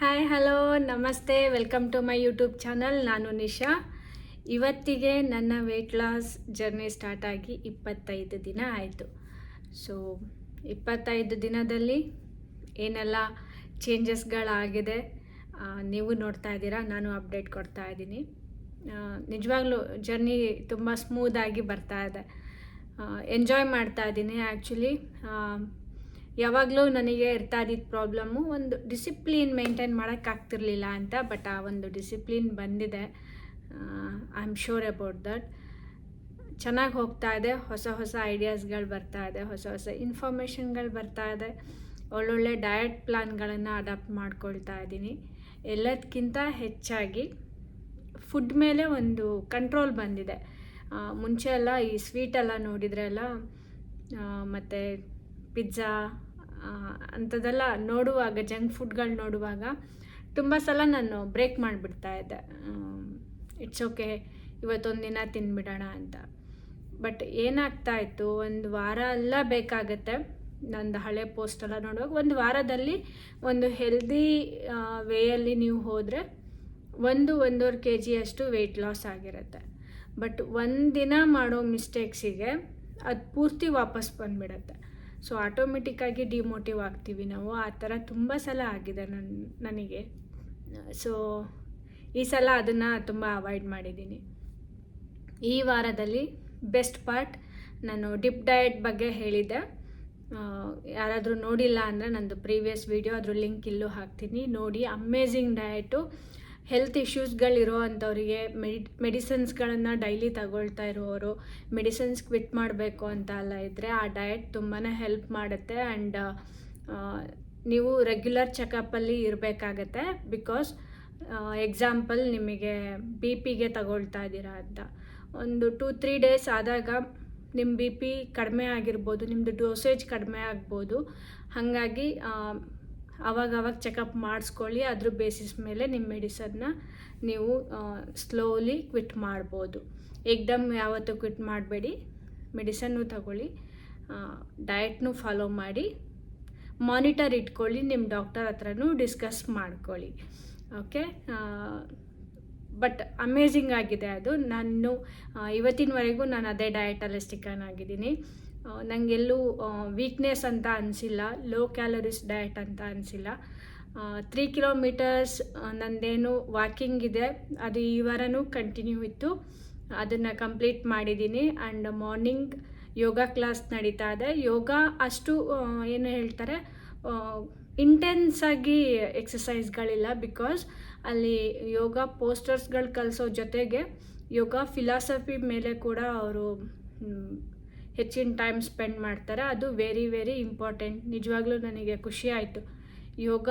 Hi hello ನಮಸ್ತೆ, welcome to my YouTube channel. ನಾನು ನಿಶಾ. ಇವತ್ತಿಗೆ ನನ್ನ ವೆಯ್ಟ್ ಲಾಸ್ ಜರ್ನಿ ಸ್ಟಾರ್ಟ್ ಆಗಿ 25 ದಿನ ಆಯಿತು. ಸೊ 25 ದಿನದಲ್ಲಿ ಏನೆಲ್ಲ ಚೇಂಜಸ್ಗಳಾಗಿದೆ ನೀವು ನೋಡ್ತಾ ಇದ್ದೀರಾ. ನಾನು ಅಪ್ಡೇಟ್ ಕೊಡ್ತಾ ಇದ್ದೀನಿ. ನಿಜವಾಗ್ಲೂ ಜರ್ನಿ ತುಂಬ ಸ್ಮೂದಾಗಿ ಬರ್ತಾ ಇದೆ. ಎಂಜಾಯ್ ಮಾಡ್ತಾ ಇದ್ದೀನಿ. ಆ್ಯಕ್ಚುಲಿ ಯಾವಾಗಲೂ ನನಗೆ ಇರ್ತಾ ಇದ್ದಿದ್ದ ಪ್ರಾಬ್ಲಮ್ಮು ಒಂದು ಡಿಸಿಪ್ಲಿನ್ ಮೇಂಟೈನ್ ಮಾಡೋಕ್ಕಾಗ್ತಿರ್ಲಿಲ್ಲ ಅಂತ. ಬಟ್ ಆ ಒಂದು ಡಿಸಿಪ್ಲಿನ್ ಬಂದಿದೆ. I am sure about that. ಚೆನ್ನಾಗಿ ಹೋಗ್ತಾ ಇದೆ. ಹೊಸ ಹೊಸ ಐಡಿಯಾಸ್ಗಳು ಬರ್ತಾ ಇದೆ, ಹೊಸ ಹೊಸ ಇನ್ಫಾರ್ಮೇಷನ್ಗಳು ಬರ್ತಾ ಇದೆ. ಒಳ್ಳೊಳ್ಳೆ ಡಯಟ್ ಪ್ಲಾನ್ಗಳನ್ನು ಅಡಾಪ್ಟ್ ಮಾಡ್ಕೊಳ್ತಾ ಇದ್ದೀನಿ. ಎಲ್ಲದಕ್ಕಿಂತ ಹೆಚ್ಚಾಗಿ ಫುಡ್ ಮೇಲೆ ಒಂದು ಕಂಟ್ರೋಲ್ ಬಂದಿದೆ. ಮುಂಚೆ ಎಲ್ಲ ಈ ಸ್ವೀಟೆಲ್ಲ ನೋಡಿದರೆ ಎಲ್ಲ ಮತ್ತು ಪಿಜ್ಜಾ ಅಂಥದ್ದೆಲ್ಲ ನೋಡುವಾಗ, ಜಂಕ್ ಫುಡ್ಗಳು ನೋಡುವಾಗ ತುಂಬ ಸಲ ನಾನು ಬ್ರೇಕ್ ಮಾಡಿಬಿಡ್ತಾ ಇದ್ದೆ. ಇಟ್ಸ್ ಓಕೆ, ಇವತ್ತೊಂದು ದಿನ ತಿಂದ್ಬಿಡೋಣ ಅಂತ. ಬಟ್ ಏನಾಗ್ತಾ ಇತ್ತು, ಒಂದು ವಾರ ಎಲ್ಲ ಬೇಕಾಗತ್ತೆ. ನಂದು ಹಳೆ ಪೋಸ್ಟೆಲ್ಲ ನೋಡುವಾಗ ಒಂದು ವಾರದಲ್ಲಿ ಒಂದು ಹೆಲ್ದಿ ವೇಯಲ್ಲಿ ನೀವು ಹೋದರೆ 1-1.5 kg ಅಷ್ಟು ವೆಯ್ಟ್ ಲಾಸ್ ಆಗಿರುತ್ತೆ. ಬಟ್ ಒಂದಿನ ಮಾಡೋ ಮಿಸ್ಟೇಕ್ಸಿಗೆ ಅದು ಪೂರ್ತಿ ವಾಪಸ್ ಬಂದುಬಿಡುತ್ತೆ. ಸೊ ಆಟೋಮೆಟಿಕ್ಕಾಗಿ ಡಿಮೋಟಿವ್ ಆಗ್ತೀವಿ ನಾವು. ಆ ಥರ ತುಂಬ ಸಲ ಆಗಿದೆ ನನಗೆ. ಸೊ ಈ ಸಲ ಅದನ್ನು ತುಂಬ ಅವಾಯ್ಡ್ ಮಾಡಿದ್ದೀನಿ. ಈ ವಾರದಲ್ಲಿ ಬೆಸ್ಟ್ ಪಾರ್ಟ್, ನಾನು ಡಿಪ್ ಡಯಟ್ ಬಗ್ಗೆ ಹೇಳಿದ್ದೆ. ಯಾರಾದರೂ ನೋಡಿಲ್ಲ ಅಂದರೆ ನಂದು ಪ್ರೀವಿಯಸ್ ವಿಡಿಯೋ ಅದ್ರ ಲಿಂಕ್ ಇಲ್ಲೂ ಹಾಕ್ತೀನಿ, ನೋಡಿ. Amazing diet. ಹೆಲ್ತ್ ಇಶ್ಯೂಸ್ಗಳಿರೋ ಅಂಥವ್ರಿಗೆ, ಮೆಡಿಸಿನ್ಸ್ಗಳನ್ನು ಡೈಲಿ ತಗೊಳ್ತಾ ಇರೋರು, ಮೆಡಿಸಿನ್ಸ್ ಕ್ವಿಟ್ ಮಾಡಬೇಕು ಅಂತ ಎಲ್ಲ ಇದ್ದರೆ ಆ ಡಯಟ್ ತುಂಬಾ ಹೆಲ್ಪ್ ಮಾಡುತ್ತೆ. ಆ್ಯಂಡ್ ನೀವು ರೆಗ್ಯುಲರ್ ಚೆಕಪ್ಪಲ್ಲಿ ಇರಬೇಕಾಗತ್ತೆ. ಬಿಕಾಸ್ ಎಕ್ಸಾಂಪಲ್, ನಿಮಗೆ ಬಿ ಪಿಗೆ ತಗೊಳ್ತಾ ಇದ್ದೀರಾ ಅಂತ ಒಂದು 2-3 ಡೇಸ್ ಆದಾಗ ನಿಮ್ಮ ಬಿ ಪಿ ಕಡಿಮೆ ಆಗಿರ್ಬೋದು, ನಿಮ್ಮದು ಡೋಸೇಜ್ ಕಡಿಮೆ ಆಗ್ಬೋದು. ಹಾಗಾಗಿ ಆವಾಗವಾಗ ಚೆಕಪ್ ಮಾಡಿಸ್ಕೊಳ್ಳಿ. ಅದ್ರ ಬೇಸಿಸ್ ಮೇಲೆ ನಿಮ್ಮ ಮೆಡಿಸನ್ನ ನೀವು ಸ್ಲೋಲಿ ಕ್ವಿಟ್ ಮಾಡ್ಬೋದು. ಏಕ್ದಮ್ ಯಾವತ್ತೂ ಕ್ವಿಟ್ ಮಾಡಬೇಡಿ. ಮೆಡಿಸನ್ನು ತಗೊಳ್ಳಿ, ಡಯಟ್ನೂ ಫಾಲೋ ಮಾಡಿ, ಮಾನಿಟರ್ ಇಟ್ಕೊಳ್ಳಿ, ನಿಮ್ಮ ಡಾಕ್ಟರ್ ಹತ್ರನೂ ಡಿಸ್ಕಸ್ ಮಾಡ್ಕೊಳ್ಳಿ. ಓಕೆ. ಬಟ್ ಅಮೇಝಿಂಗ್ ಆಗಿದೆ ಅದು. ನಾನು ಇವತ್ತಿನವರೆಗೂ ನಾನು ಅದೇ ಡಯಟಲ್ಲಿ ಸ್ಟಿಕನ್ ಆಗಿದ್ದೀನಿ. ನನಗೆಲ್ಲೂ ವೀಕ್ನೆಸ್ ಅಂತ ಅನಿಸಿಲ್ಲ, ಲೋ ಕ್ಯಾಲರೀಸ್ ಡಯಟ್ ಅಂತ ಅನಿಸಿಲ್ಲ. 3 ಕಿಲೋಮೀಟರ್ಸ್ ನಂದೇನು ವಾಕಿಂಗ್ ಇದೆ, ಅದು ಈ ವಾರನೂ ಕಂಟಿನ್ಯೂ ಇತ್ತು. ಅದನ್ನು ಕಂಪ್ಲೀಟ್ ಮಾಡಿದ್ದೀನಿ. ಆ್ಯಂಡ್ ಮಾರ್ನಿಂಗ್ ಯೋಗ ಕ್ಲಾಸ್ ನಡೀತಾ ಇದೆ. ಯೋಗ ಅಷ್ಟು ಏನು ಹೇಳ್ತಾರೆ, ಇಂಟೆನ್ಸಾಗಿ ಎಕ್ಸಸೈಸ್ಗಳಿಲ್ಲ. ಬಿಕಾಸ್ ಅಲ್ಲಿ ಯೋಗ ಪೋಸ್ಟರ್ಸ್ಗಳು ಕಲಿಸೋ ಜೊತೆಗೆ ಯೋಗ ಫಿಲಾಸಫಿ ಮೇಲೆ ಕೂಡ ಅವರು ಹೆಚ್ಚಿನ ಟೈಮ್ ಸ್ಪೆಂಡ್ ಮಾಡ್ತಾರೆ. ಅದು ವೆರಿ ವೆರಿ ಇಂಪಾರ್ಟೆಂಟ್. ನಿಜವಾಗ್ಲೂ ನನಗೆ ಖುಷಿ ಆಯಿತು. ಯೋಗ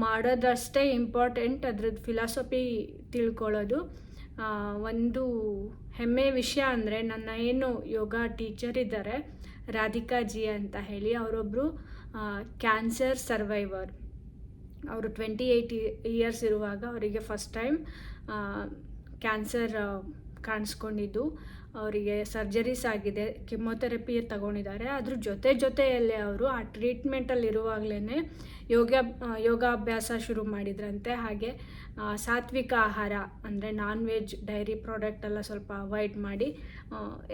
ಮಾಡೋದಷ್ಟೇ ಇಂಪಾರ್ಟೆಂಟ್, ಅದ್ರದ್ದು ಫಿಲಾಸಫಿ ತಿಳ್ಕೊಳ್ಳೋದು. ಒಂದು ಹೆಮ್ಮೆ ವಿಷಯ ಅಂದರೆ, ನನ್ನ ಏನು ಯೋಗ ಟೀಚರ್ ಇದ್ದಾರೆ ರಾಧಿಕಾ ಜಿ ಅಂತ ಹೇಳಿ, ಅವರೊಬ್ಬರು ಕ್ಯಾನ್ಸರ್ ಸರ್ವೈವರ್. ಅವರು 28 ಇಯರ್ಸ್ ಇರುವಾಗ ಅವರಿಗೆ ಫಸ್ಟ್ ಟೈಮ್ ಕ್ಯಾನ್ಸರ್ ಕಾಣಿಸ್ಕೊಂಡಿದ್ದು. ಅವರಿಗೆ ಸರ್ಜರೀಸ್ ಆಗಿದೆ, ಕಿಮೊಥೆರಪಿ ತಗೊಂಡಿದ್ದಾರೆ. ಅದ್ರ ಜೊತೆಯಲ್ಲೇ ಅವರು ಆ ಟ್ರೀಟ್ಮೆಂಟಲ್ಲಿ ಇರುವಾಗಲೇ ಯೋಗಾಭ್ಯಾಸ ಶುರು ಮಾಡಿದ್ರಂತೆ. ಹಾಗೆ ಸಾತ್ವಿಕ ಆಹಾರ ಅಂದರೆ ನಾನ್ ವೆಜ್, ಡೈರಿ ಪ್ರಾಡಕ್ಟ್ ಎಲ್ಲ ಸ್ವಲ್ಪ ಅವಾಯ್ಡ್ ಮಾಡಿ,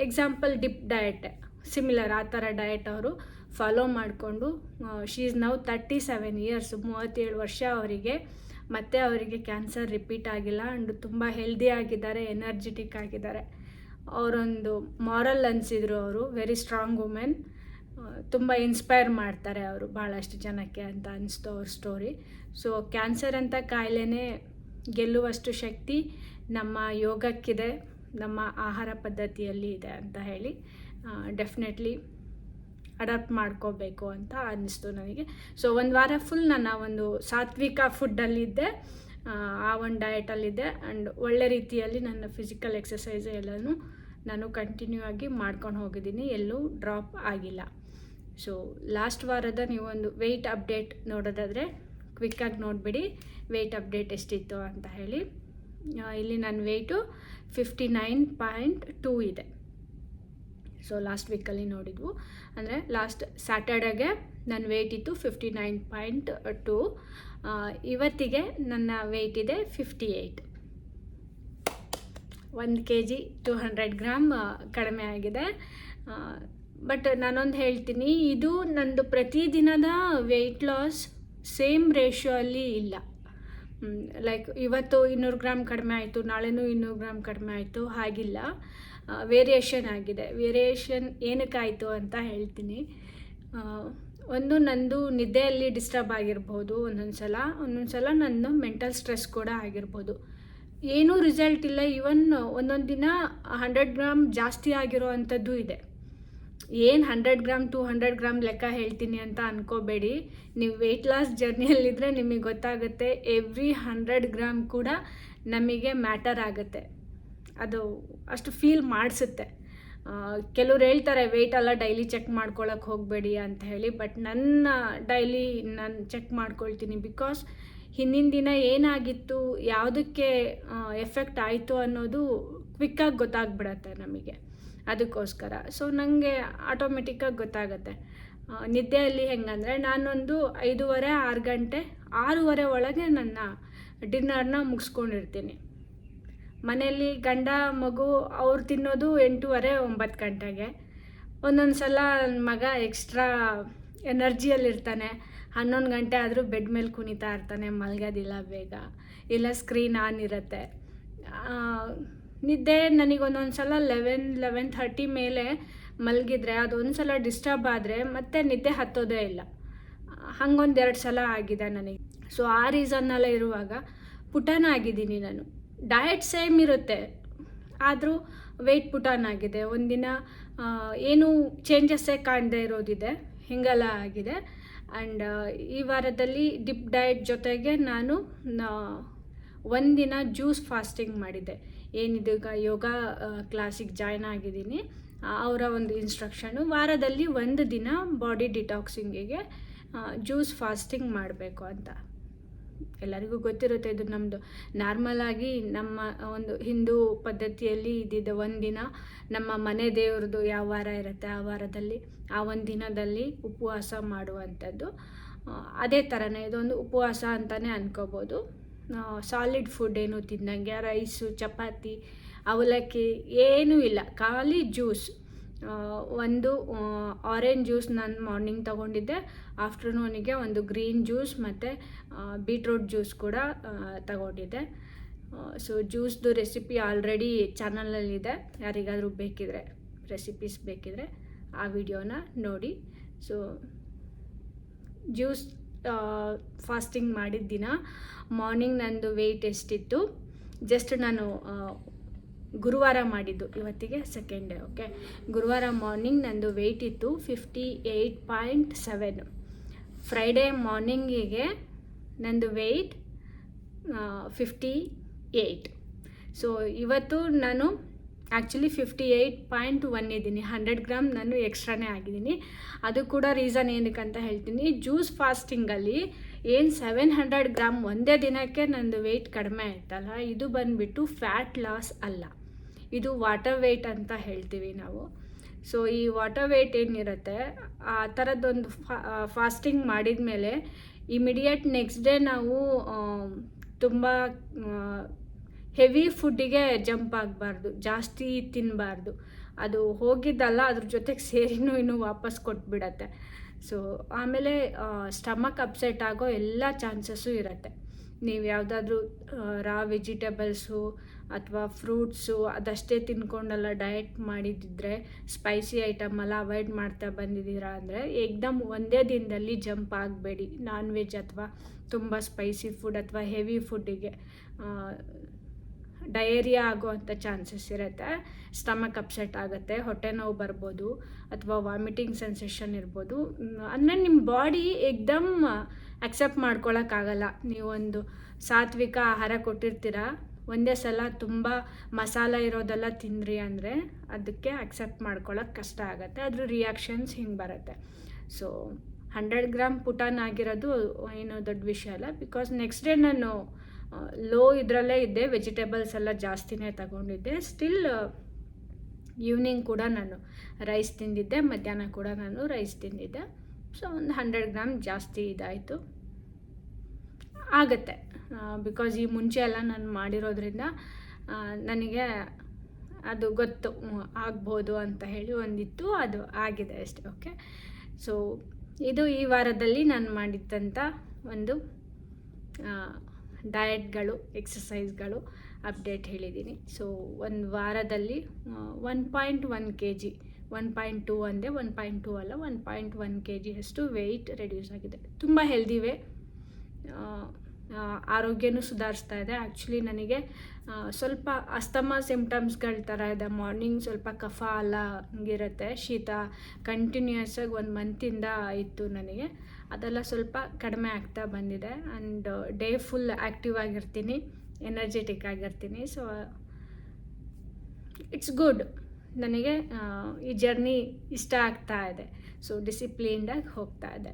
ಎಕ್ಸಾಂಪಲ್ ಡಿಪ್ ಡಯಟ್ ಸಿಮಿಲರ್ ಆ ಥರ ಡಯಟ್ ಅವರು ಫಾಲೋ ಮಾಡಿಕೊಂಡು, ಶಿ ಈಸ್ ನೌ 37 ಇಯರ್ಸ್, 37 ವರ್ಷ ಅವರಿಗೆ. ಮತ್ತು ಅವರಿಗೆ ಕ್ಯಾನ್ಸರ್ ರಿಪೀಟ್ ಆಗಿಲ್ಲ. ಆ್ಯಂಡ್ ತುಂಬ ಹೆಲ್ದಿ ಆಗಿದ್ದಾರೆ, ಎನರ್ಜೆಟಿಕ್ ಆಗಿದ್ದಾರೆ. ಅವರೊಂದು ಮಾರಲ್ ಅನಿಸಿದರು. ಅವರು ವೆರಿ ಸ್ಟ್ರಾಂಗ್ ವುಮೆನ್. ತುಂಬ ಇನ್ಸ್ಪೈರ್ ಮಾಡ್ತಾರೆ ಅವರು ಭಾಳಷ್ಟು ಜನಕ್ಕೆ ಅಂತ ಅನಿಸ್ತು ಅವ್ರ ಸ್ಟೋರಿ. ಸೊ ಕ್ಯಾನ್ಸರ್ ಅಂತ ಕಾಯಿಲೆನೇ ಗೆಲ್ಲುವಷ್ಟು ಶಕ್ತಿ ನಮ್ಮ ಯೋಗಕ್ಕಿದೆ, ನಮ್ಮ ಆಹಾರ ಪದ್ಧತಿಯಲ್ಲಿ ಇದೆ ಅಂತ ಹೇಳಿ ಡೆಫಿನೆಟ್ಲಿ ಅಡಾಪ್ಟ್ ಮಾಡ್ಕೋಬೇಕು ಅಂತ ಅನ್ನಿಸ್ತು ನನಗೆ. ಸೊ ಒಂದು ವಾರ ಫುಲ್ ನಾನು ಒಂದು ಸಾತ್ವಿಕ ಫುಡ್ಡಲ್ಲಿದ್ದೆ, ಆ ಒಂದು ಡಯಟಲ್ಲಿದ್ದೆ. ಆ್ಯಂಡ್ ಒಳ್ಳೆ ರೀತಿಯಲ್ಲಿ ನನ್ನ ಫಿಸಿಕಲ್ ಎಕ್ಸಸೈಸ್ ಎಲ್ಲನೂ ನಾನು ಕಂಟಿನ್ಯೂ ಆಗಿ ಮಾಡ್ಕೊಂಡು ಹೋಗಿದ್ದೀನಿ, ಎಲ್ಲೂ ಡ್ರಾಪ್ ಆಗಿಲ್ಲ. ಸೊ ಲಾಸ್ಟ್ ವಾರದ ನೀವೊಂದು ವೆಯ್ಟ್ ಅಪ್ಡೇಟ್ ನೋಡೋದಾದರೆ ಕ್ವಿಕ್ಕಾಗಿ ನೋಡಿಬಿಡಿ ವೆಯ್ಟ್ ಅಪ್ಡೇಟ್ ಎಷ್ಟಿತ್ತು ಅಂತ ಹೇಳಿ. ಇಲ್ಲಿ ನನ್ನ ವೆಯ್ಟು 59.2 ಇದೆ. ಸೊ ಲಾಸ್ಟ್ ವೀಕಲ್ಲಿ ನೋಡಿದ್ವು. ಅಂದರೆ ಲಾಸ್ಟ್ ಸ್ಯಾಟರ್ಡೆಗೆ ನನ್ನ ವೆಯ್ಟ್ ಇತ್ತು 59.2. ಇವತ್ತಿಗೆ ನನ್ನ ವೆಯ್ಟ್ ಇದೆ 58. 1 kg 200 ಗ್ರಾಮ್ ಕಡಿಮೆ ಆಗಿದೆ. ಬಟ್ ನಾನೊಂದು ಹೇಳ್ತೀನಿ, ಇದು ನಂದು ಪ್ರತಿದಿನದ ವೆಯ್ಟ್ ಲಾಸ್ ಸೇಮ್ ರೇಷಿಯೋ ಅಲ್ಲಿ ಇಲ್ಲ. ಲೈಕ್ ಇವತ್ತು 200 ಗ್ರಾಮ್ ಕಡಿಮೆ ಆಯಿತು, ನಾಳೆನೂ 200 ಗ್ರಾಮ್ ಕಡಿಮೆ ಆಯಿತು, ಹಾಗಿಲ್ಲ. ವೇರಿಯೇಷನ್ ಆಗಿದೆ. ವೇರಿಯೇಷನ್ ಏನಕ್ಕಾಯಿತು ಅಂತ ಹೇಳ್ತೀನಿ. ಒಂದು ನಂದು ನಿದ್ದೆಯಲ್ಲಿ ಡಿಸ್ಟರ್ಬ್ ಆಗಿರ್ಬೋದು ಒಂದೊಂದು ಸಲ ನನ್ನ ಮೆಂಟಲ್ ಸ್ಟ್ರೆಸ್ ಕೂಡ ಆಗಿರ್ಬೋದು. ಏನೂ ರಿಸಲ್ಟ್ ಇಲ್ಲ. ಈವನ್ ಒಂದೊಂದು ದಿನ 100 ಗ್ರಾಮ್ ಜಾಸ್ತಿ ಆಗಿರೋ ಅಂಥದ್ದು ಇದೆ. ಏನು 100 ಗ್ರಾಮ್ 200 ಗ್ರಾಮ್ ಲೆಕ್ಕ ಹೇಳ್ತೀನಿ ಅಂತ ಅಂದ್ಕೋಬೇಡಿ. ನೀವು ವೆಯ್ಟ್ ಲಾಸ್ ಜರ್ನಿಯಲ್ಲಿದ್ದರೆ ನಿಮಗೆ ಗೊತ್ತಾಗುತ್ತೆ, ಎವ್ರಿ 100 ಗ್ರಾಮ್ ಕೂಡ ನಮಗೆ ಮ್ಯಾಟರ್ ಆಗುತ್ತೆ. ಅದು ಅಷ್ಟು ಫೀಲ್ ಮಾಡಿಸುತ್ತೆ. ಕೆಲವ್ರು ಹೇಳ್ತಾರೆ ವೆಯ್ಟ್ ಎಲ್ಲ ಡೈಲಿ ಚೆಕ್ ಮಾಡ್ಕೊಳಕ್ಕೆ ಹೋಗಬೇಡಿ ಅಂತ ಹೇಳಿ. ಬಟ್ ನನ್ನ ಡೈಲಿ ನಾನು ಚೆಕ್ ಮಾಡ್ಕೊಳ್ತೀನಿ. ಬಿಕಾಸ್ ಹಿಂದಿನ ದಿನ ಏನಾಗಿತ್ತು, ಯಾವುದಕ್ಕೆ ಎಫೆಕ್ಟ್ ಆಯಿತು ಅನ್ನೋದು ಕ್ವಿಕ್ಕಾಗಿ ಗೊತ್ತಾಗ್ಬಿಡತ್ತೆ ನಮಗೆ. ಅದಕ್ಕೋಸ್ಕರ ಸೊ ನನಗೆ ಆಟೋಮೆಟಿಕ್ಕಾಗಿ ಗೊತ್ತಾಗುತ್ತೆ. ನಿದ್ದೆಯಲ್ಲಿ ಹೆಂಗಂದರೆ ನಾನೊಂದು 5:30 6 ಗಂಟೆ 6:30 ಒಳಗೆ ನನ್ನ ಡಿನ್ನರ್ನ ಮುಗಿಸ್ಕೊಂಡಿರ್ತೀನಿ. ಮನೆಯಲ್ಲಿ ಗಂಡ ಮಗು ಅವ್ರು ತಿನ್ನೋದು 8:30 9 ಗಂಟೆಗೆ. ಒಂದೊಂದು ಸಲ ನನ್ನ ಮಗ ಎಕ್ಸ್ಟ್ರಾ ಎನರ್ಜಿಯಲ್ಲಿರ್ತಾನೆ. 11 ಗಂಟೆ ಆದರೂ ಬೆಡ್ ಮೇಲೆ ಕುಣಿತಾ ಇರ್ತಾನೆ, ಮಲಗೋದಿಲ್ಲ ಬೇಗ, ಇಲ್ಲ ಸ್ಕ್ರೀನ್ ಆನ್ ಇರುತ್ತೆ. ನಿದ್ದೆ ನನಗೆ ಒಂದೊಂದು ಸಲ 11-11:30 ಮೇಲೆ ಮಲಗಿದ್ರೆ ಅದೊಂದು ಸಲ ಡಿಸ್ಟರ್ಬ್ ಆದರೆ ಮತ್ತೆ ನಿದ್ದೆ ಹತ್ತೋದೇ ಇಲ್ಲ. ಹಂಗೊಂದು 2 ಸಲ ಆಗಿದೆ ನನಗೆ. ಸೊ ಆ ರೀಸನ್ನೆಲ್ಲ ಇರುವಾಗ ಪುಟಾನ ಆಗಿದ್ದೀನಿ ನಾನು. ಡಯಟ್ ಸೇಮ್ ಇರುತ್ತೆ, ಆದರೂ ವೆಯ್ಟ್ ಪುಟಾನ್ ಆಗಿದೆ. ಒಂದಿನ ಏನು ಚೇಂಜಸ್ಸೇ ಕಾಣದೇ ಇರೋದಿದೆ, ಹಿಂಗೆಲ್ಲ ಆಗಿದೆ. ಆ್ಯಂಡ್ ಈ ವಾರದಲ್ಲಿ ಡಿಪ್ ಡಯಟ್ ಜೊತೆಗೆ ನಾನು ಒಂದಿನ ಜ್ಯೂಸ್ ಫಾಸ್ಟಿಂಗ್ ಮಾಡಿದ್ದೆ. ಏನಿದು ಈಗ ಯೋಗ ಕ್ಲಾಸಿಗೆ ಜಾಯ್ನ್ ಆಗಿದ್ದೀನಿ, ಅವರ ಒಂದು ಇನ್ಸ್ಟ್ರಕ್ಷನು ವಾರದಲ್ಲಿ 1 ದಿನ ಬಾಡಿ ಡಿಟಾಕ್ಸಿಂಗಿಗೆ ಜ್ಯೂಸ್ ಫಾಸ್ಟಿಂಗ್ ಮಾಡಬೇಕು ಅಂತ. ಎಲ್ಲರಿಗೂ ಗೊತ್ತಿರುತ್ತೆ, ಇದು ನಮ್ಮದು ನಾರ್ಮಲಾಗಿ ನಮ್ಮ ಒಂದು ಹಿಂದೂ ಪದ್ಧತಿಯಲ್ಲಿ ಇದ್ದಿದ್ದು. 1 ದಿನ ನಮ್ಮ ಮನೆ ದೇವ್ರದ್ದು ಯಾವ ವಾರ ಇರುತ್ತೆ ಆ ವಾರದಲ್ಲಿ ಆ 1 ದಿನದಲ್ಲಿ ಉಪವಾಸ ಮಾಡುವಂಥದ್ದು. ಅದೇ ಥರನೇ ಇದೊಂದು ಉಪವಾಸ ಅಂತಲೇ ಅನ್ಕೋಬೋದು. ಸಾಲಿಡ್ ಫುಡ್ ಏನು ತಿನ್ನಂಗೆ, ರೈಸು ಚಪಾತಿ ಅವಲಕ್ಕಿ ಏನೂ ಇಲ್ಲ, ಖಾಲಿ ಜ್ಯೂಸ್. ಒಂದು ಆರೆಂಜ್ ಜ್ಯೂಸ್ ನಾನು ಮಾರ್ನಿಂಗ್ ತೊಗೊಂಡಿದ್ದೆ, ಆಫ್ಟರ್ನೂನಿಗೆ ಒಂದು ಗ್ರೀನ್ ಜ್ಯೂಸ್ ಮತ್ತು ಬೀಟ್ರೂಟ್ ಜ್ಯೂಸ್ ಕೂಡ ತಗೊಂಡಿದ್ದೆ. ಸೊ ಜ್ಯೂಸ್ದು ರೆಸಿಪಿ ಆಲ್ರೆಡಿ ಚಾನಲಲ್ಲಿದೆ, ಯಾರಿಗಾದರೂ ಬೇಕಿದ್ರೆ ರೆಸಿಪೀಸ್ ಬೇಕಿದ್ರೆ ಆ ವಿಡಿಯೋನ ನೋಡಿ. ಸೊ ಜ್ಯೂಸ್ ಫಾಸ್ಟಿಂಗ್ ಮಾಡಿದ ದಿನ ಮಾರ್ನಿಂಗ್ ನಂದು ವೆಯ್ಟ್ ಎಷ್ಟಿತ್ತು, ಜಸ್ಟ್ ನಾನು ಗುರುವಾರ ಮಾಡಿದ್ದು, ಇವತ್ತಿಗೆ 2nd ಡೇ. ಓಕೆ, ಗುರುವಾರ ಮಾರ್ನಿಂಗ್ ನಂದು ವೆಯ್ಟ್ ಇತ್ತು 58.7. ಫ್ರೈಡೇ ಮಾರ್ನಿಂಗಿಗೆ ನಂದು ವೆಯ್ಟ್ 58. ಸೊ ಇವತ್ತು ನಾನು ಆ್ಯಕ್ಚುಲಿ 58.1 ಇದ್ದೀನಿ. 100 ಗ್ರಾಮ್ ನಾನು ಎಕ್ಸ್ಟ್ರಾನೇ ಆಗಿದ್ದೀನಿ. ಅದು ಕೂಡ ರೀಸನ್ ಏನಕ್ಕೆ ಅಂತ ಹೇಳ್ತೀನಿ. ಜ್ಯೂಸ್ ಫಾಸ್ಟಿಂಗಲ್ಲಿ ಏನು 700 ಗ್ರಾಮ್ ಒಂದೇ ದಿನಕ್ಕೆ ನಂದು ವೆಯ್ಟ್ ಕಡಿಮೆ ಆಯ್ತಲ್ಲ, ಇದು ಬಂದುಬಿಟ್ಟು ಫ್ಯಾಟ್ ಲಾಸ್ ಅಲ್ಲ, ಇದು ವಾಟರ್ ವೆಯ್ಟ್ ಅಂತ ಹೇಳ್ತೀವಿ ನಾವು. ಸೊ ಈ ವಾಟರ್ ವೆಯ್ಟ್ ಏನಿರುತ್ತೆ ಆ ಥರದ್ದೊಂದು ಫಾಸ್ಟಿಂಗ್ ಮಾಡಿದ ಮೇಲೆ ಇಮಿಡಿಯೇಟ್ ನೆಕ್ಸ್ಟ್ ಡೇ ನಾವು ತುಂಬ ಹೆವಿ ಫುಡ್ಡಿಗೆ ಜಂಪ್ ಆಗಬಾರ್ದು, ಜಾಸ್ತಿ ತಿನ್ನಬಾರ್ದು. ಅದು ಹೋಗಿದ್ದಲ್ಲ, ಅದ್ರ ಜೊತೆಗೆ ಸೇರಿನೂ ಇನ್ನೂ ವಾಪಸ್ ಕೊಟ್ಬಿಡತ್ತೆ. ಸೊ ಆಮೇಲೆ ಸ್ಟಮಕ್ ಅಪ್ಸೆಟ್ ಆಗೋ ಎಲ್ಲ ಚಾನ್ಸಸ್ಸು ಇರುತ್ತೆ. ನೀವು ಯಾವುದಾದ್ರೂ ರಾ ವೆಜಿಟೇಬಲ್ಸು ಅಥವಾ ಫ್ರೂಟ್ಸು ಅದಷ್ಟೇ ತಿನ್ಕೊಂಡೆಲ್ಲ ಡಯಟ್ ಮಾಡಿದ್ದಿದ್ರೆ, ಸ್ಪೈಸಿ ಐಟಮ್ ಎಲ್ಲ ಅವಾಯ್ಡ್ ಮಾಡ್ತಾ ಬಂದಿದ್ದೀರಾ ಅಂದರೆ ಏಕ್ದಮ್ ಒಂದೇ ದಿನದಲ್ಲಿ ಜಂಪ್ ಆಗಬೇಡಿ. ನಾನ್ ವೆಜ್ ಅಥವಾ ತುಂಬ ಸ್ಪೈಸಿ ಫುಡ್ ಅಥವಾ ಹೆವಿ ಫುಡ್ಡಿಗೆ ಡಯೇರಿಯಾ ಆಗೋವಂಥ ಚಾನ್ಸಸ್ ಇರುತ್ತೆ. ಸ್ಟಮಕ್ ಅಪ್ಸೆಟ್ ಆಗುತ್ತೆ, ಹೊಟ್ಟೆ ನೋವು ಬರ್ಬೋದು ಅಥವಾ ವಾಮಿಟಿಂಗ್ ಸೆನ್ಸೇಷನ್ ಇರ್ಬೋದು. ಅಂದರೆ ನಿಮ್ಮ ಬಾಡಿ ಏಕ್ದಮ್ ಅಕ್ಸೆಪ್ಟ್ ಮಾಡ್ಕೊಳಕ್ಕಾಗಲ್ಲ. ನೀವೊಂದು ಸಾತ್ವಿಕ ಆಹಾರ ಕೊಟ್ಟಿರ್ತೀರ, ಒಂದೇ ಸಲ ತುಂಬ ಮಸಾಲ ಇರೋದೆಲ್ಲ ತಿಂದ್ರಿ ಅಂದರೆ ಅದಕ್ಕೆ ಅಕ್ಸೆಪ್ಟ್ ಮಾಡ್ಕೊಳಕ್ಕೆ ಕಷ್ಟ ಆಗುತ್ತೆ. ಅದ್ರ ರಿಯಾಕ್ಷನ್ಸ್ ಹಿಂಗೆ ಬರುತ್ತೆ. ಸೊ 100 ಗ್ರಾಮ್ ಪುಟಾನ್ ಆಗಿರೋದು ಏನೋ ದೊಡ್ಡ ವಿಷಯ ಅಲ್ಲ. ಬಿಕಾಸ್ ನೆಕ್ಸ್ಟ್ ಡೇ ನಾನು ಲೋ ಇದರಲ್ಲೇ ಇದ್ದೆ, ವೆಜಿಟೇಬಲ್ಸ್ ಎಲ್ಲ ಜಾಸ್ತಿನೇ ತಗೊಂಡಿದ್ದೆ. ಸ್ಟಿಲ್ ಈವ್ನಿಂಗ್ ಕೂಡ ನಾನು ರೈಸ್ ತಿಂದಿದ್ದೆ, ಮಧ್ಯಾಹ್ನ ಕೂಡ ನಾನು ರೈಸ್ ತಿಂದಿದ್ದೆ. ಸೊ ಒಂದು 100 ಗ್ರಾಮ್ ಜಾಸ್ತಿ ಇದಾಯಿತು. ಆಗುತ್ತೆ, ಬಿಕಾಸ್ ಈ ಮುಂಚೆ ಎಲ್ಲ ನಾನು ಮಾಡಿರೋದ್ರಿಂದ ನನಗೆ ಅದು ಗೊತ್ತು ಆಗ್ಬೋದು ಅಂತ ಹೇಳಿ ಒಂದಿತ್ತು, ಅದು ಆಗಿದೆ ಅಷ್ಟೇ. ಓಕೆ, ಸೊ ಇದು ಈ ವಾರದಲ್ಲಿ ನಾನು ಮಾಡಿದ್ದಂಥ ಒಂದು ಡಯಟ್ಗಳು, ಎಕ್ಸಸೈಸ್ಗಳು ಅಪ್ಡೇಟ್ ಹೇಳಿದ್ದೀನಿ. ಸೊ ಒಂದು ವಾರದಲ್ಲಿ 1.1 kg, 1.2 ಅಂದೆ, 1.2 ಅಲ್ಲ 1.1 kg ಅಷ್ಟು ವೆಯ್ಟ್ ರೆಡ್ಯೂಸ್ ಆಗಿದೆ. ತುಂಬ ಹೆಲ್ದಿ ವೇ, ಆರೋಗ್ಯನೂ ಸುಧಾರಿಸ್ತಾ ಇದೆ. ಆ್ಯಕ್ಚುಲಿ ನನಗೆ ಸ್ವಲ್ಪ ಅಸ್ತಮಾ ಸಿಮ್ಟಮ್ಸ್ಗಳ ಥರ ಇದೆ. ಮಾರ್ನಿಂಗ್ ಸ್ವಲ್ಪ ಕಫ ಎಲ್ಲ ಹಂಗಿರುತ್ತೆ, ಶೀತ ಕಂಟಿನ್ಯೂಯಸ್ ಆಗಿ 1 ಮಂತಿಂದ ಇತ್ತು ನನಗೆ. ಅದೆಲ್ಲ ಸ್ವಲ್ಪ ಕಡಿಮೆ ಆಗ್ತಾ ಬಂದಿದೆ. ಆ್ಯಂಡ್ ಡೇ ಫುಲ್ ಆ್ಯಕ್ಟಿವ್ ಆಗಿರ್ತೀನಿ, ಎನರ್ಜೆಟಿಕ್ ಆಗಿರ್ತೀನಿ. So it's good. ನನಗೆ ಈ ಜರ್ನಿ ಇಷ್ಟ ಆಗ್ತಾ ಇದೆ. ಸೊ ಡಿಸಿಪ್ಲಿನ್ಡಾಗಿ ಹೋಗ್ತಾ ಇದೆ.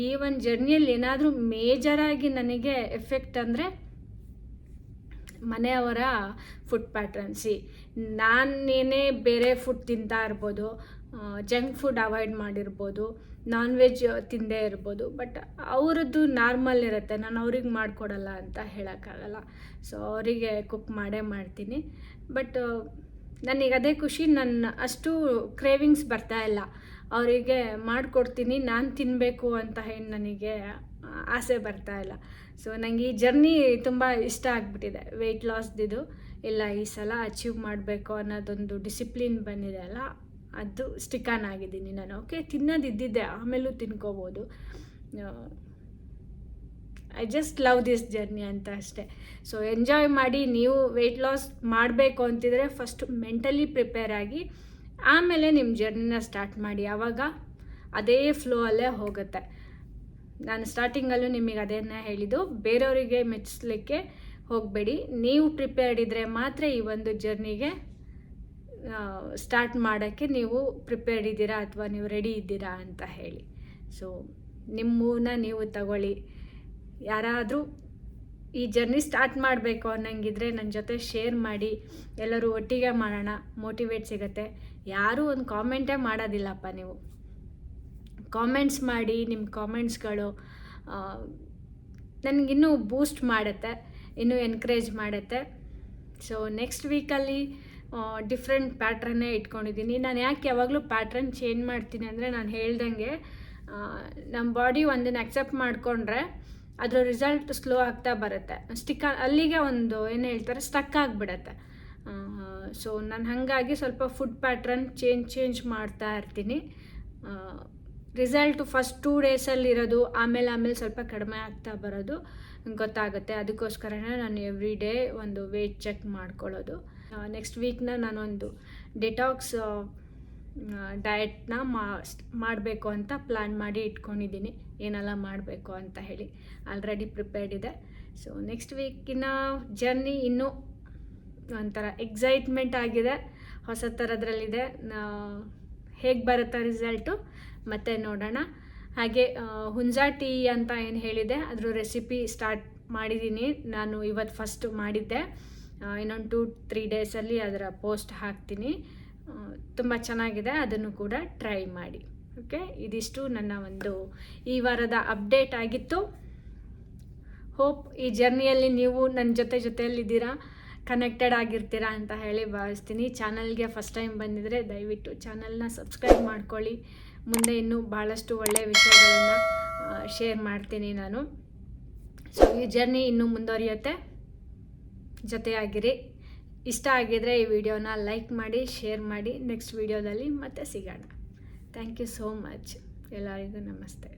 ಈ ಒಂದು ಜರ್ನಿಯಲ್ಲಿ ಏನಾದರೂ ಮೇಜರಾಗಿ ನನಗೆ ಎಫೆಕ್ಟ್ ಅಂದರೆ ಮನೆಯವರ ಫುಡ್ ಪ್ಯಾಟ್ರನ್ಸಿ. ನಾನೇನೇ ಬೇರೆ ಫುಡ್ ತಿಂತಾ ಇರ್ಬೋದು, ಜಂಕ್ ಫುಡ್ ಅವಾಯ್ಡ್ ಮಾಡಿರ್ಬೋದು, ನಾನ್ ವೆಜ್ ತಿಂದೇ ಇರ್ಬೋದು, ಬಟ್ ಅವರದ್ದು ನಾರ್ಮಲ್ ಇರುತ್ತೆ. ನಾನು ಅವ್ರಿಗೆ ಮಾಡಿಕೊಡಲ್ಲ ಅಂತ ಹೇಳೋಕ್ಕಾಗಲ್ಲ. ಸೊ ಅವರಿಗೆ ಕುಕ್ ಮಾಡೇ ಮಾಡ್ತೀನಿ. ಬಟ್ ನನಗೆ ಅದೇ ಖುಷಿ, ನನ್ನ ಅಷ್ಟು ಕ್ರೇವಿಂಗ್ಸ್ ಬರ್ತಾಯಿಲ್ಲ. ಅವರಿಗೆ ಮಾಡಿಕೊಡ್ತೀನಿ, ನಾನು ತಿನ್ನಬೇಕು ಅಂತ ಹೇಳಿ ನನಗೆ ಆಸೆ ಬರ್ತಾಯಿಲ್ಲ. ಸೊ ನನಗೆ ಈ ಜರ್ನಿ ತುಂಬ ಇಷ್ಟ ಆಗಿಬಿಟ್ಟಿದೆ. ವೆಯ್ಟ್ ಲಾಸ್ದಿದು ಇಲ್ಲ, ಈ ಸಲ ಅಚೀವ್ ಮಾಡಬೇಕು ಅನ್ನೋದೊಂದು ಡಿಸಿಪ್ಲಿನ್ ಬಂದಿದೆ ಅಲ್ಲ, ಅದು ಸ್ಟಿಕ್ ಆನ್ ಆಗಿದ್ದೀನಿ ನಾನು. ಓಕೆ, ತಿನ್ನೋದಿದ್ದಿದ್ದೆ, ಆಮೇಲೂ ತಿನ್ಕೋಬೋದು. I just love this journey ಅಂತ ಅಷ್ಟೇ. ಸೊ ಎಂಜಾಯ್ ಮಾಡಿ. ನೀವು ವೆಯ್ಟ್ ಲಾಸ್ ಮಾಡಬೇಕು ಅಂತಿದ್ರೆ ಫಸ್ಟ್ ಮೆಂಟಲಿ ಪ್ರಿಪೇರ್ ಆಗಿ ಆಮೇಲೆ ನಿಮ್ಮ ಜರ್ನಿನ ಸ್ಟಾರ್ಟ್ ಮಾಡಿ. ಆವಾಗ ಅದೇ ಫ್ಲೋ ಅಲ್ಲೇ ಹೋಗುತ್ತೆ. ನಾನು ಸ್ಟಾರ್ಟಿಂಗಲ್ಲೂ ನಿಮಗೆ ಅದನ್ನೇ ಹೇಳಿದ್ದು, ಬೇರೆಯವರಿಗೆ ಮೆಚ್ಚಿಸ್ಲಿಕ್ಕೆ ಹೋಗಬೇಡಿ. ನೀವು ಪ್ರಿಪೇರ್ಡ್ ಇದ್ದರೆ ಮಾತ್ರ ಈ ಒಂದು ಜರ್ನಿಗೆ ಸ್ಟಾರ್ಟ್ ಮಾಡೋಕ್ಕೆ ನೀವು ಪ್ರಿಪೇರ್ಡ್ ಇದ್ದೀರಾ ಅಥವಾ ನೀವು ರೆಡಿ ಇದ್ದೀರಾ ಅಂತ ಹೇಳಿ. ಸೊ ನಿಮ್ಮನ್ನ ನೀವು ತಗೊಳ್ಳಿ. ಯಾರಾದರೂ ಈ ಜರ್ನಿ ಸ್ಟಾರ್ಟ್ ಮಾಡಬೇಕು ಅನ್ನಂಗಿದ್ರೆ ನನ್ನ ಜೊತೆ ಶೇರ್ ಮಾಡಿ, ಎಲ್ಲರೂ ಒಟ್ಟಿಗೆ ಮಾಡೋಣ, ಮೋಟಿವೇಟ್ ಸಿಗುತ್ತೆ. ಯಾರೂ ಒಂದು ಕಾಮೆಂಟೇ ಮಾಡೋದಿಲ್ಲಪ್ಪ. ನೀವು ಕಾಮೆಂಟ್ಸ್ ಮಾಡಿ. ನಿಮ್ಮ ಕಾಮೆಂಟ್ಸ್ಗಳು ನನಗಿನ್ನೂ ಬೂಸ್ಟ್ ಮಾಡುತ್ತೆ, ಇನ್ನೂ ಎನ್ಕರೇಜ್ ಮಾಡುತ್ತೆ. ಸೊ ನೆಕ್ಸ್ಟ್ ವೀಕಲ್ಲಿ ಡಿಫ್ರೆಂಟ್ ಪ್ಯಾಟ್ರನ್ನೇ ಇಟ್ಕೊಂಡಿದ್ದೀನಿ. ನಾನು ಯಾಕೆ ಯಾವಾಗಲೂ ಪ್ಯಾಟ್ರನ್ ಚೇಂಜ್ ಮಾಡ್ತೀನಿ ಅಂದರೆ, ನಾನು ಹೇಳ್ದಂಗೆ ನಮ್ಮ ಬಾಡಿ ಒಂದನ್ನು ಅಕ್ಸೆಪ್ಟ್ ಮಾಡಿಕೊಂಡ್ರೆ ಅದರ ರಿಸಲ್ಟ್ ಸ್ಲೋ ಆಗ್ತಾ ಬರುತ್ತೆ. ಅಲ್ಲಿಗೆ ಒಂದು ಏನು ಹೇಳ್ತಾರೆ, ಸ್ಟಕ್ ಆಗಿಬಿಡತ್ತೆ. ಸೊ ನಾನು ಹಾಗಾಗಿ ಸ್ವಲ್ಪ ಫುಡ್ ಪ್ಯಾಟ್ರನ್ ಚೇಂಜ್ ಮಾಡ್ತಾ ಇರ್ತೀನಿ. ರಿಸಲ್ಟು ಫಸ್ಟ್ 2 ಡೇಸಲ್ಲಿರೋದು, ಆಮೇಲೆ ಸ್ವಲ್ಪ ಕಡಿಮೆ ಆಗ್ತಾ ಬರೋದು ಗೊತ್ತಾಗುತ್ತೆ. ಅದಕ್ಕೋಸ್ಕರನೇ ನಾನು ಎವ್ರಿ ಡೇ ಒಂದು ವೆಯ್ಟ್ ಚೆಕ್ ಮಾಡ್ಕೊಳ್ಳೋದು. ನೆಕ್ಸ್ಟ್ ವೀಕ್ನ ನಾನೊಂದು ಡಿಟಾಕ್ಸ್ ಡಯಟ್ನ ಮಾಡಬೇಕು ಅಂತ ಪ್ಲ್ಯಾನ್ ಮಾಡಿ ಇಟ್ಕೊಂಡಿದ್ದೀನಿ. ಏನೆಲ್ಲ ಮಾಡಬೇಕು ಅಂತ ಹೇಳಿ ಆಲ್ರೆಡಿ ಪ್ರಿಪೇರ್ಡ್ ಇದೆ. ಸೊ ನೆಕ್ಸ್ಟ್ ವೀಕಿನ ಜರ್ನಿ ಇನ್ನೂ ಒಂಥರ ಎಕ್ಸೈಟ್ಮೆಂಟ್ ಆಗಿದೆ, ಹೊಸ ಥರದ್ರಲ್ಲಿದೆ. ಹೇಗೆ ಬರುತ್ತಾ ರಿಸಲ್ಟು ಮತ್ತೆ ನೋಡೋಣ. ಹಾಗೆ ಹುಂಜಾ ಟೀ ಅಂತ ಏನು ಹೇಳಿದೆ, ಅದ್ರ ರೆಸಿಪಿ ಸ್ಟಾರ್ಟ್ ಮಾಡಿದ್ದೀನಿ ನಾನು. ಇವತ್ತು ಫಸ್ಟ್ ಮಾಡಿದ್ದೆ. ಇನ್ನೊಂದು 2-3 ಡೇಸಲ್ಲಿ ಅದರ ಪೋಸ್ಟ್ ಹಾಕ್ತೀನಿ. ತುಂಬ ಚೆನ್ನಾಗಿದೆ, ಅದನ್ನು ಕೂಡ ಟ್ರೈ ಮಾಡಿ. ಓಕೆ, ಇದಿಷ್ಟು ನನ್ನ ಒಂದು ಈ ವಾರದ ಅಪ್ಡೇಟ್ ಆಗಿತ್ತು. ಹೋಪ್ ಈ ಜರ್ನಿಯಲ್ಲಿ ನೀವು ನನ್ನ ಜೊತೆಯಲ್ಲಿದ್ದೀರಾ, ಕನೆಕ್ಟೆಡ್ ಆಗಿರ್ತೀರಾ ಅಂತ ಹೇಳಿ ಭಾವಿಸ್ತೀನಿ. ಚಾನಲ್ಗೆ ಫಸ್ಟ್ ಟೈಮ್ ಬಂದಿದ್ದರೆ ದಯವಿಟ್ಟು ಚಾನಲ್ನ ಸಬ್ಸ್ಕ್ರೈಬ್ ಮಾಡ್ಕೊಳ್ಳಿ. ಮುಂದೆ ಇನ್ನೂ ಭಾಳಷ್ಟು ಒಳ್ಳೆಯ ವಿಷಯಗಳನ್ನು ಶೇರ್ ಮಾಡ್ತೀನಿ ನಾನು. ಸೊ ಈ ಜರ್ನಿ ಇನ್ನೂ ಮುಂದುವರಿಯುತ್ತೆ, ಜೊತೆಯಾಗಿರಿ. ಇಷ್ಟ ಆಗಿದರೆ ಈ ವಿಡಿಯೋನ ಲೈಕ್ ಮಾಡಿ, ಶೇರ್ ಮಾಡಿ. ನೆಕ್ಸ್ಟ್ ವಿಡಿಯೋದಲ್ಲಿ ಮತ್ತೆ ಸಿಗೋಣ. Thank you so much. ಎಲ್ಲರಿಗೂ ನಮಸ್ತೆ.